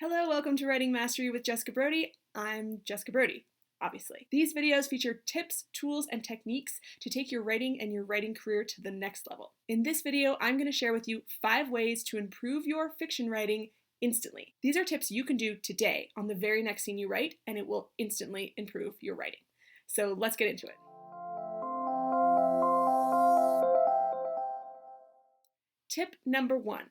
Hello, welcome to Writing Mastery with Jessica Brody. I'm Jessica Brody, obviously. These videos feature tips, tools, and techniques to take your writing and your writing career to the next level. In this video, I'm going to share with you 5 ways to improve your fiction writing instantly. These are tips you can do today on the very next scene you write, and it will instantly improve your writing. So let's get into it. Tip number 1.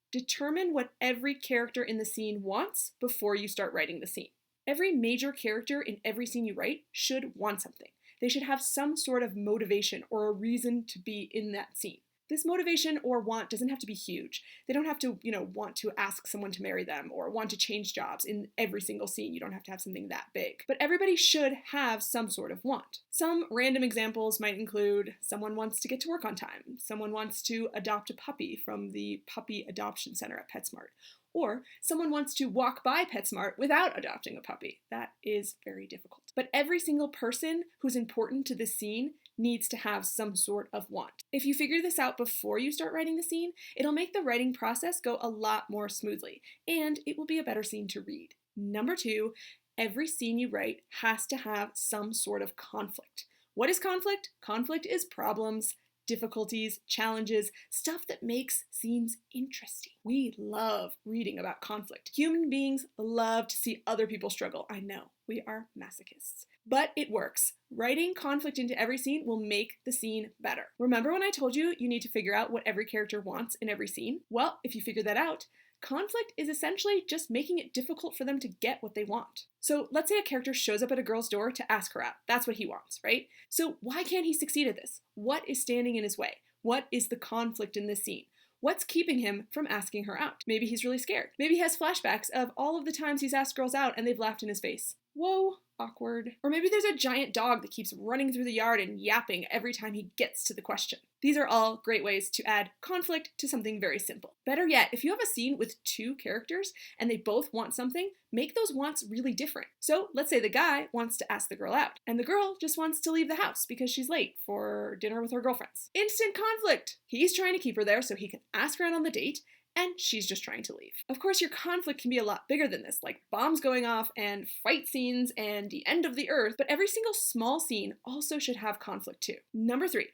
Determine what every character in the scene wants before you start writing the scene. Every major character in every scene you write should want something. They should have some sort of motivation or a reason to be in that scene. This motivation or want doesn't have to be huge. They don't have to, want to ask someone to marry them or want to change jobs in every single scene. You don't have to have something that big. But everybody should have some sort of want. Some random examples might include someone wants to get to work on time, someone wants to adopt a puppy from the puppy adoption center at PetSmart, or someone wants to walk by PetSmart without adopting a puppy. That is very difficult. But every single person who's important to this scene needs to have some sort of want. If you figure this out before you start writing the scene, it'll make the writing process go a lot more smoothly, and it will be a better scene to read. Number 2, every scene you write has to have some sort of conflict. What is conflict? Conflict is problems, difficulties, challenges, stuff that makes scenes interesting. We love reading about conflict. Human beings love to see other people struggle. I know, we are masochists. But it works. Writing conflict into every scene will make the scene better. Remember when I told you you need to figure out what every character wants in every scene? Well, if you figure that out, conflict is essentially just making it difficult for them to get what they want. So let's say a character shows up at a girl's door to ask her out. That's what he wants, right? So why can't he succeed at this? What is standing in his way? What is the conflict in this scene? What's keeping him from asking her out? Maybe he's really scared. Maybe he has flashbacks of all of the times he's asked girls out and they've laughed in his face. Whoa, awkward. Or maybe there's a giant dog that keeps running through the yard and yapping every time he gets to the question. These are all great ways to add conflict to something very simple. Better yet, if you have a scene with 2 characters and they both want something, make those wants really different. So let's say the guy wants to ask the girl out, and the girl just wants to leave the house because she's late for dinner with her girlfriends. Instant conflict! He's trying to keep her there so he can ask her out on the date, and she's just trying to leave. Of course, your conflict can be a lot bigger than this, like bombs going off and fight scenes and the end of the earth, but every single small scene also should have conflict too. Number 3,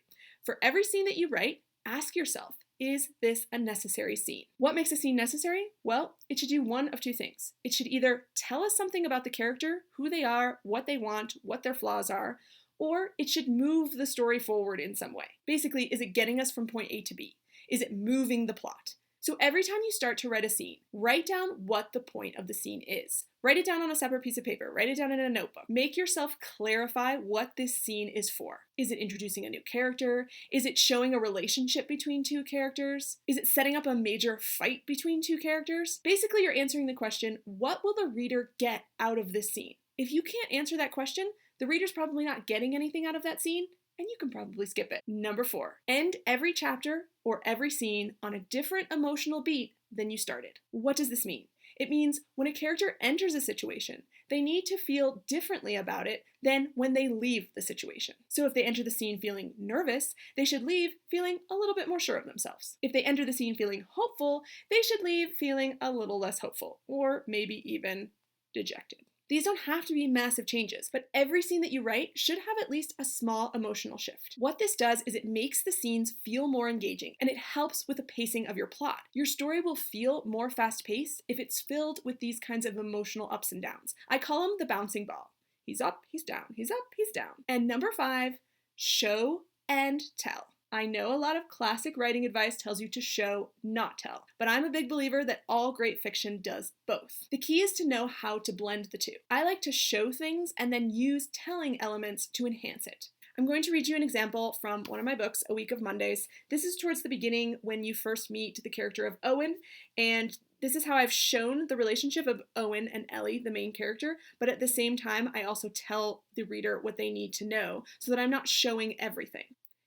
for every scene that you write, ask yourself, is this a necessary scene? What makes a scene necessary? Well, it should do one of 2 things. It should either tell us something about the character, who they are, what they want, what their flaws are, or it should move the story forward in some way. Basically, is it getting us from point A to B? Is it moving the plot? So every time you start to write a scene, write down what the point of the scene is. Write it down on a separate piece of paper. Write it down in a notebook. Make yourself clarify what this scene is for. Is it introducing a new character? Is it showing a relationship between 2 characters? Is it setting up a major fight between 2 characters? Basically, you're answering the question, what will the reader get out of this scene? If you can't answer that question, the reader's probably not getting anything out of that scene, and you can probably skip it. Number 4, end every chapter or every scene on a different emotional beat than you started. What does this mean? It means when a character enters a situation, they need to feel differently about it than when they leave the situation. So if they enter the scene feeling nervous, they should leave feeling a little bit more sure of themselves. If they enter the scene feeling hopeful, they should leave feeling a little less hopeful, or maybe even dejected. These don't have to be massive changes, but every scene that you write should have at least a small emotional shift. What this does is it makes the scenes feel more engaging, and it helps with the pacing of your plot. Your story will feel more fast-paced if it's filled with these kinds of emotional ups and downs. I call them the bouncing ball. He's up, he's down, he's up, he's down. And number 5, show and tell. I know a lot of classic writing advice tells you to show, not tell, but I'm a big believer that all great fiction does both. The key is to know how to blend the 2. I like to show things and then use telling elements to enhance it. I'm going to read you an example from one of my books, A Week of Mondays. This is towards the beginning when you first meet the character of Owen, and this is how I've shown the relationship of Owen and Ellie, the main character, but at the same time, I also tell the reader what they need to know so that I'm not showing everything.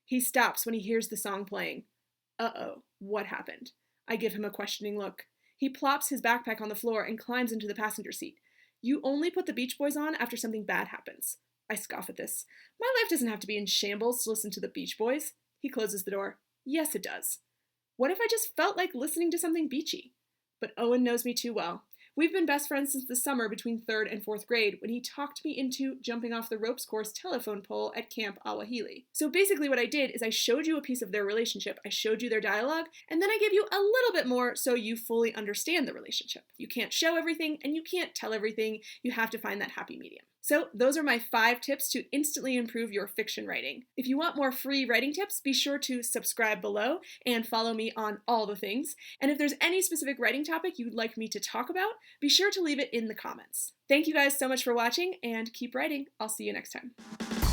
He stops when he hears the song playing. Uh-oh, what happened? I give him a questioning look. He plops his backpack on the floor and climbs into the passenger seat. You only put the Beach Boys on after something bad happens. I scoff at this. My life doesn't have to be in shambles to listen to the Beach Boys. He closes the door. Yes, it does. What if I just felt like listening to something beachy? But Owen knows me too well. We've been best friends since the summer between 3rd and 4th grade when he talked me into jumping off the ropes course telephone pole at Camp Awahili. So basically what I did is I showed you a piece of their relationship, I showed you their dialogue, and then I gave you a little bit more so you fully understand the relationship. You can't show everything and you can't tell everything. You have to find that happy medium. So those are my 5 tips to instantly improve your fiction writing. If you want more free writing tips, be sure to subscribe below and follow me on all the things. And if there's any specific writing topic you'd like me to talk about, be sure to leave it in the comments. Thank you guys so much for watching and keep writing. I'll see you next time.